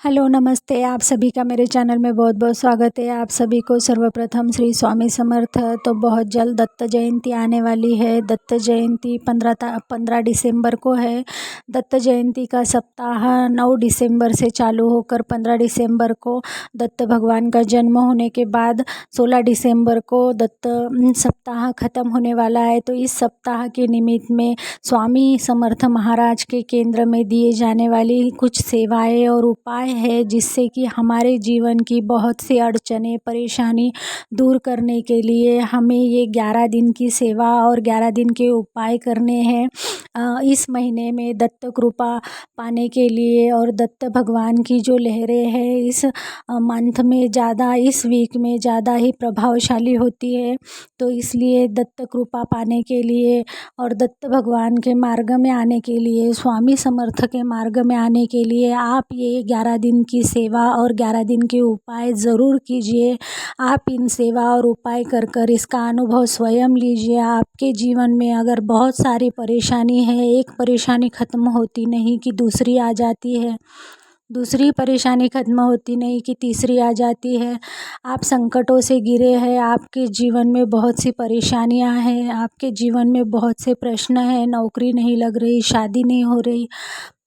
Hello नमस्ते। आप सभी का मेरे चैनल में बहुत बहुत स्वागत है। आप सभी को सर्वप्रथम श्री स्वामी समर्थ। तो बहुत जल्द दत्त जयंती आने वाली है। दत्त जयंती 15 दिसंबर को है। दत्त जयंती का सप्ताह 9 दिसंबर से चालू होकर 15 दिसंबर को दत्त भगवान का जन्म होने के बाद 16 दिसंबर को दत्त सप्ताह ख़त्म होने वाला है। तो इस सप्ताह के निमित्त में स्वामी समर्थ महाराज के केंद्र में दिए जाने वाली कुछ सेवाएं और उपाय है, जिससे कि हमारे जीवन की बहुत सी अड़चनें परेशानी दूर करने के लिए हमें ये 11 दिन की सेवा और 11 दिन के उपाय करने हैं। इस महीने में दत्त कृपा पाने के लिए और दत्त भगवान की जो लहरें हैं इस मंथ में ज़्यादा, इस वीक में ज़्यादा ही प्रभावशाली होती है। तो इसलिए दत्त कृपा पाने के लिए और दत्त भगवान के मार्ग में आने के लिए, स्वामी समर्थ के मार्ग में आने के लिए आप ये 11 दिन की सेवा और 11 दिन के उपाय ज़रूर कीजिए। आप इन सेवा और उपाय कर कर इसका अनुभव स्वयं लीजिए। आपके जीवन में अगर बहुत सारी परेशानी है, एक परेशानी ख़त्म होती नहीं कि दूसरी आ जाती है, दूसरी परेशानी ख़त्म होती नहीं कि तीसरी आ जाती है। आप संकटों से घिरे हैं, आपके जीवन में बहुत सी परेशानियां हैं, आपके जीवन में बहुत से प्रश्न हैं, नौकरी नहीं लग रही, शादी नहीं हो रही,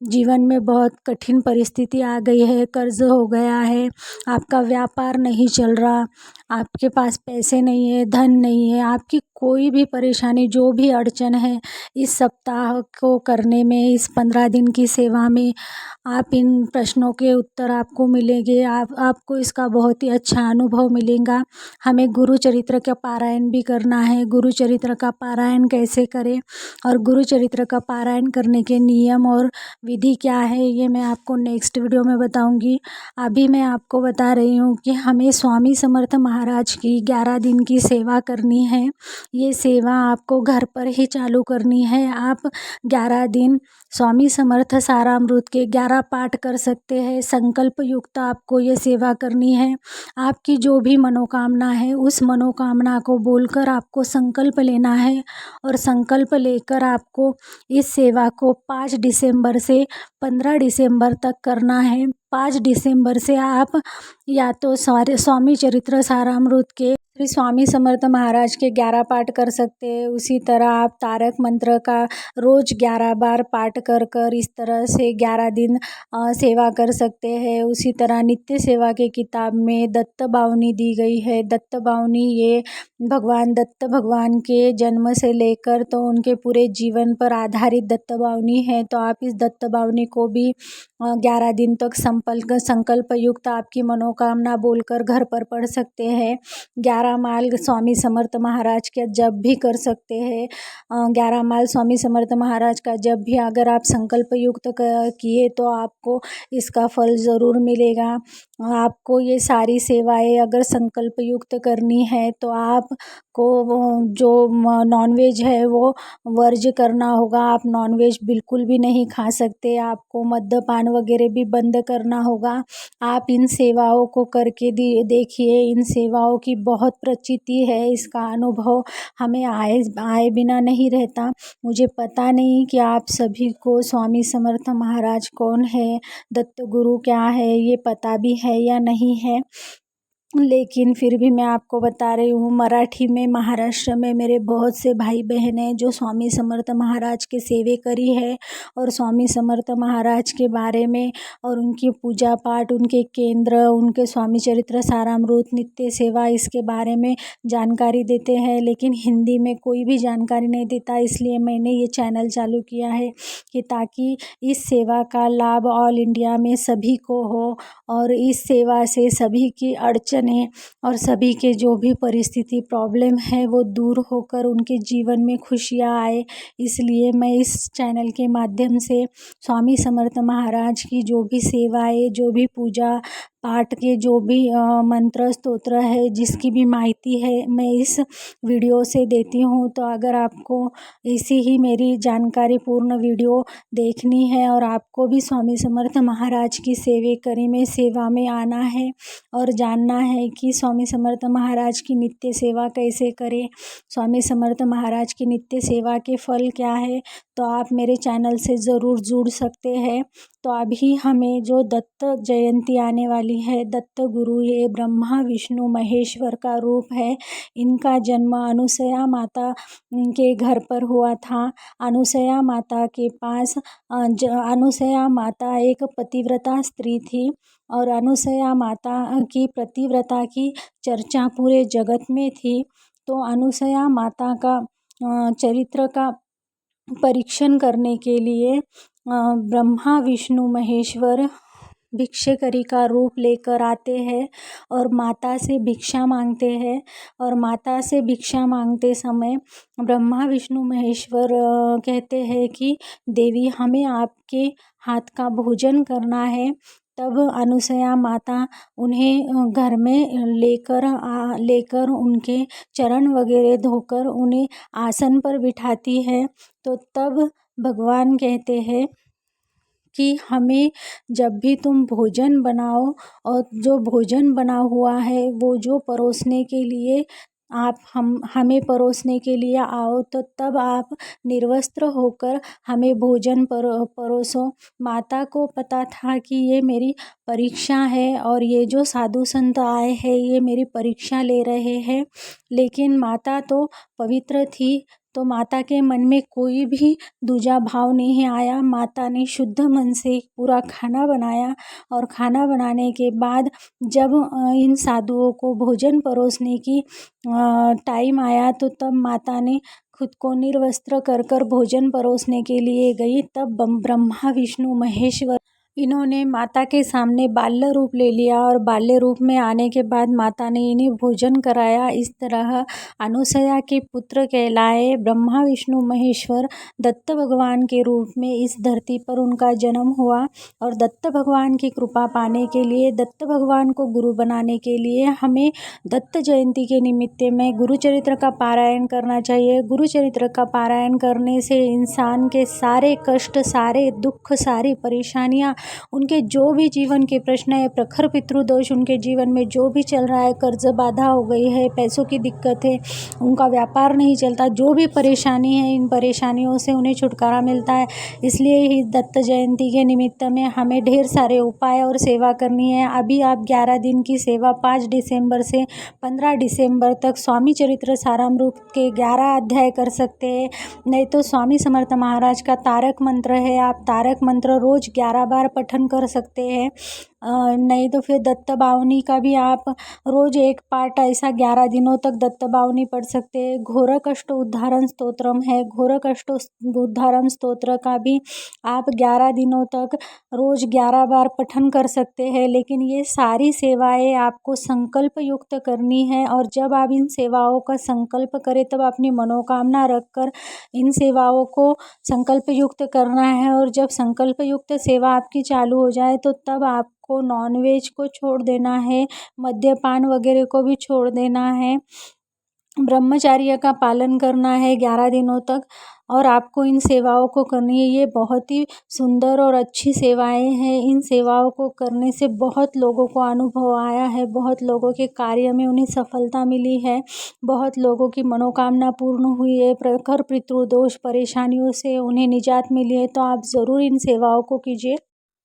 जीवन में बहुत कठिन परिस्थिति आ गई है, कर्ज हो गया है, आपका व्यापार नहीं चल रहा, आपके पास पैसे नहीं है, धन नहीं है, आपकी कोई भी परेशानी, जो भी अड़चन है, इस सप्ताह को करने में, इस 15 दिन की सेवा में आप इन प्रश्नों के उत्तर आपको मिलेंगे। आपको इसका बहुत ही अच्छा अनुभव मिलेगा। हमें गुरु चरित्र का पारायण भी करना है। गुरु चरित्र का पारायण कैसे करें और गुरु चरित्र का पारायण करने के नियम और विधि क्या है, ये मैं आपको नेक्स्ट वीडियो में बताऊंगी। अभी मैं आपको बता रही हूँ कि हमें स्वामी समर्थ महाराज की 11 दिन की सेवा करनी है। ये सेवा आपको घर पर ही चालू करनी है। आप 11 दिन स्वामी समर्थ सारामृत के 11 पाठ कर सकते हैं। संकल्प युक्त आपको ये सेवा करनी है। आपकी जो भी मनोकामना है उस मनोकामना को बोलकर आपको संकल्प लेना है और संकल्प लेकर आपको इस सेवा को 5 दिसंबर से 15 दिसंबर तक करना है। 5 दिसंबर से आप या तो स्वामी चरित्र सारामृत के श्री स्वामी समर्थ महाराज के 11 पाठ कर सकते हैं। उसी तरह आप तारक मंत्र का रोज़ 11 बार पाठ कर कर इस तरह से 11 दिन सेवा कर सकते हैं। उसी तरह नित्य सेवा के किताब में दत्त बावनी दी गई है। दत्त बावनी ये भगवान दत्त भगवान के जन्म से लेकर तो उनके पूरे जीवन पर आधारित दत्त बावनी है। तो आप इस दत्त बावनी को भी 11 दिन तक संकल्प युक्त आपकी मनोकामना बोलकर घर पर पढ़ सकते हैं। 11 माल स्वामी समर्थ महाराज का जप भी कर सकते हैं। 11 माल स्वामी समर्थ महाराज का जप भी अगर आप संकल्प युक्त किए तो आपको इसका फल ज़रूर मिलेगा। आपको ये सारी सेवाएं अगर संकल्प युक्त करनी है तो आपको जो नॉनवेज है वो वर्ज्य करना होगा। आप नॉनवेज बिल्कुल भी नहीं खा सकते। आपको मद्यपान वगैरह भी बंद करना होगा। आप इन सेवाओं को करके देखिए। इन सेवाओं की बहुत प्रचिति है। इसका अनुभव हमें आए बिना नहीं रहता। मुझे पता नहीं कि आप सभी को स्वामी समर्थ महाराज कौन है, दत्त गुरु क्या है, ये पता भी है या नहीं है, लेकिन फिर भी मैं आपको बता रही हूँ। मराठी में, महाराष्ट्र में मेरे बहुत से भाई बहन हैं जो स्वामी समर्थ महाराज के सेवे करी है और स्वामी समर्थ महाराज के बारे में और उनकी पूजा पाठ, उनके केंद्र, उनके स्वामी चरित्र सारामृत, नित्य सेवा, इसके बारे में जानकारी देते हैं। लेकिन हिंदी में कोई भी जानकारी नहीं देता। इसलिए मैंने ये चैनल चालू किया है कि ताकि इस सेवा का लाभ ऑल इंडिया में सभी को हो और इस सेवा से सभी की अड़चनें और सभी के जो भी परिस्थिति प्रॉब्लम है वो दूर होकर उनके जीवन में खुशियाँ आए। इसलिए मैं इस चैनल के माध्यम से स्वामी समर्थ महाराज की जो भी सेवाएं, जो भी पूजा पाठ के जो भी मंत्र स्तोत्र है, जिसकी भी माहिती है, मैं इस वीडियो से देती हूँ। तो अगर आपको इसी ही मेरी जानकारी पूर्ण वीडियो देखनी है और आपको भी स्वामी समर्थ महाराज की सेवा में आना है और जानना है कि स्वामी समर्थ महाराज की नित्य सेवा कैसे करें, स्वामी समर्थ महाराज की नित्य सेवा के फल क्या है, तो आप मेरे चैनल से ज़रूर जुड़ सकते हैं। तो अभी हमें जो दत्त जयंती आने वाली है, दत्त गुरु ये ब्रह्मा विष्णु महेश्वर का रूप है। इनका जन्म अनुसया माता के घर पर हुआ था। अनुसया माता के पास अनुसया माता एक पतिव्रता स्त्री थी और अनुसया माता की पतिव्रता की चर्चा पूरे जगत में थी। तो अनुसया माता का चरित्र का परीक्षण करने के लिए ब्रह्मा विष्णु महेश्वर भिक्षुकरी का रूप लेकर आते हैं और माता से भिक्षा मांगते हैं। और माता से भिक्षा मांगते समय ब्रह्मा विष्णु महेश्वर कहते हैं कि देवी हमें आपके हाथ का भोजन करना है। तब अनुसया माता उन्हें घर में लेकर उनके चरण वगैरह धोकर उन्हें आसन पर बिठाती है। तो तब भगवान कहते हैं कि हमें जब भी तुम भोजन बनाओ और जो भोजन बना हुआ है वो जो परोसने के लिए आप हमें परोसने के लिए आओ, तो तब आप निर्वस्त्र होकर हमें भोजन परोसो। माता को पता था कि ये मेरी परीक्षा है और ये जो साधु संत आए हैं ये मेरी परीक्षा ले रहे हैं, लेकिन माता तो पवित्र थी। तो माता के मन में कोई भी दूजा भाव नहीं आया। माता ने शुद्ध मन से पूरा खाना बनाया और खाना बनाने के बाद जब इन साधुओं को भोजन परोसने की टाइम आया, तो तब माता ने खुद को निर्वस्त्र कर भोजन परोसने के लिए गई। तब ब्रह्मा विष्णु महेश्वर इन्होंने माता के सामने बाल्य रूप ले लिया और बाल्य रूप में आने के बाद माता ने इन्हें भोजन कराया। इस तरह अनुसया के पुत्र कहलाए ब्रह्मा विष्णु महेश्वर दत्त भगवान के रूप में इस धरती पर उनका जन्म हुआ। और दत्त भगवान की कृपा पाने के लिए, दत्त भगवान को गुरु बनाने के लिए हमें दत्त जयंती के निमित्त में गुरु चरित्र का पारायण करना चाहिए। गुरु चरित्र का पारायण करने से इंसान के सारे कष्ट, सारे दुख, सारी परेशानियाँ, उनके जो भी जीवन के प्रश्न है, प्रखर पितृदोष उनके जीवन में जो भी चल रहा है, कर्ज बाधा हो गई है, पैसों की दिक्कत है, उनका व्यापार नहीं चलता, जो भी परेशानी है, इन परेशानियों से उन्हें छुटकारा मिलता है। इसलिए ही दत्त जयंती के निमित्त में हमें ढेर सारे उपाय और सेवा करनी है। अभी आप 11 दिन की सेवा 5 दिसंबर से 15 दिसंबर तक स्वामी चरित्र सारामृत के 11 अध्याय कर सकते हैं। नहीं तो स्वामी समर्थ महाराज का तारक मंत्र है, आप तारक मंत्र रोज 11 बार पठन कर सकते हैं। नहीं तो फिर दत्त बावनी का भी आप रोज एक पाठ ऐसा 11 दिनों तक दत्त बावनी पढ़ सकते हैं। घोर कष्ट उद्धारण स्तोत्रम है, घोर कष्ट उद्धारण स्तोत्र का भी आप 11 दिनों तक रोज 11 बार पठन कर सकते हैं। लेकिन ये सारी सेवाएं आपको संकल्प युक्त करनी है और जब आप इन सेवाओं का संकल्प करें तब अपनी मनोकामना रखकर इन सेवाओं को संकल्प युक्त करना है। और जब संकल्प युक्त सेवा आपकी चालू हो जाए तो तब आपको नॉनवेज को छोड़ देना है, मद्यपान वगैरह को भी छोड़ देना है, ब्रह्मचर्य का पालन करना है 11 दिनों तक और आपको इन सेवाओं को करनी है। ये बहुत ही सुंदर और अच्छी सेवाएं हैं। इन सेवाओं को करने से बहुत लोगों को अनुभव आया है, बहुत लोगों के कार्य में उन्हें सफलता मिली है, बहुत लोगों की मनोकामना पूर्ण हुई है, प्रखर पितृदोष परेशानियों से उन्हें निजात मिली है। तो आप ज़रूर इन सेवाओं को कीजिए।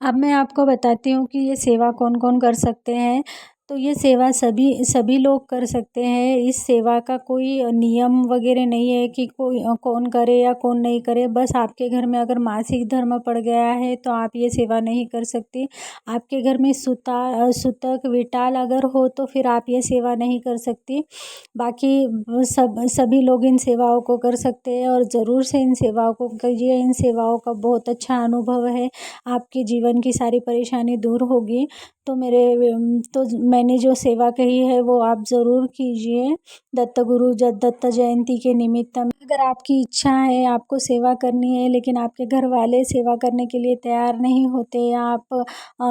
अब मैं आपको बताती हूँ कि ये सेवा कौन कौन कर सकते हैं। तो ये सेवा सभी लोग कर सकते हैं। इस सेवा का कोई नियम वगैरह नहीं है कि कोई कौन करे या कौन नहीं करे। बस आपके घर में अगर मासिक धर्म पड़ गया है तो आप ये सेवा नहीं कर सकती। आपके घर में सूतक विटाल अगर हो तो फिर आप ये सेवा नहीं कर सकती। बाकी सभी लोग इन सेवाओं को कर सकते हैं और ज़रूर से इन सेवाओं को कीजिए। इन सेवाओं का बहुत अच्छा अनुभव है, आपके जीवन की सारी परेशानी दूर होगी। तो मैंने जो सेवा कही है वो आप ज़रूर कीजिए दत्त दत्त जयंती के निमित्त में। अगर आपकी इच्छा है, आपको सेवा करनी है लेकिन आपके घर वाले सेवा करने के लिए तैयार नहीं होते या आप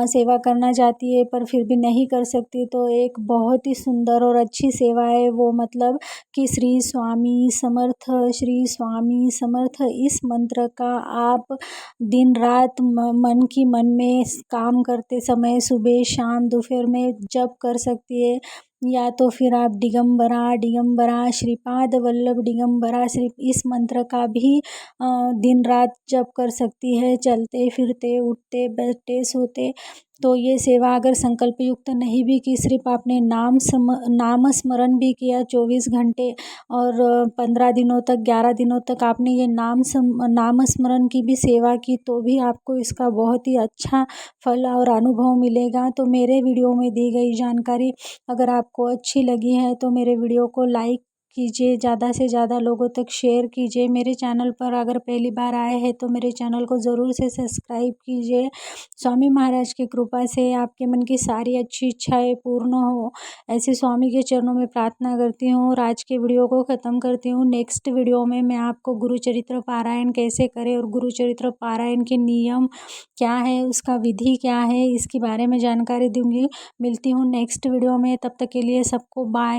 सेवा करना चाहती है पर फिर भी नहीं कर सकती, तो एक बहुत ही सुंदर और अच्छी सेवा है वो, मतलब कि श्री स्वामी समर्थ, श्री स्वामी समर्थ इस मंत्र का आप दिन रात मन में काम करते समय, सुबह शाम दोपहर में जप कर सकती है, या तो फिर आप दिगंबरा श्रीपाद वल्लभ दिगंबरा श्री इस मंत्र का भी दिन रात जप कर सकती है, चलते फिरते उठते बैठते सोते। तो ये सेवा अगर संकल्प युक्त नहीं भी की, सिर्फ आपने नाम स्मरण भी किया 24 घंटे और 15 दिनों तक 11 दिनों तक आपने ये नाम स्मरण की भी सेवा की, तो भी आपको इसका बहुत ही अच्छा फल और अनुभव मिलेगा। तो मेरे वीडियो में दी गई जानकारी अगर आपको अच्छी लगी है तो मेरे वीडियो को लाइक कीजिए, ज़्यादा से ज़्यादा लोगों तक शेयर कीजिए। मेरे चैनल पर अगर पहली बार आए हैं तो मेरे चैनल को ज़रूर से सब्सक्राइब कीजिए। स्वामी महाराज की कृपा से आपके मन की सारी अच्छी इच्छाएं पूर्ण हो, ऐसे स्वामी के चरणों में प्रार्थना करती हूँ और आज के वीडियो को ख़त्म करती हूँ। नेक्स्ट वीडियो में मैं आपको गुरुचरित्र पारायण कैसे करें और गुरुचरित्र पारायण के नियम क्या है, उसका विधि क्या है, इसके बारे में जानकारी दूंगी। मिलती हूँ नेक्स्ट वीडियो में, तब तक के लिए सबको बाय।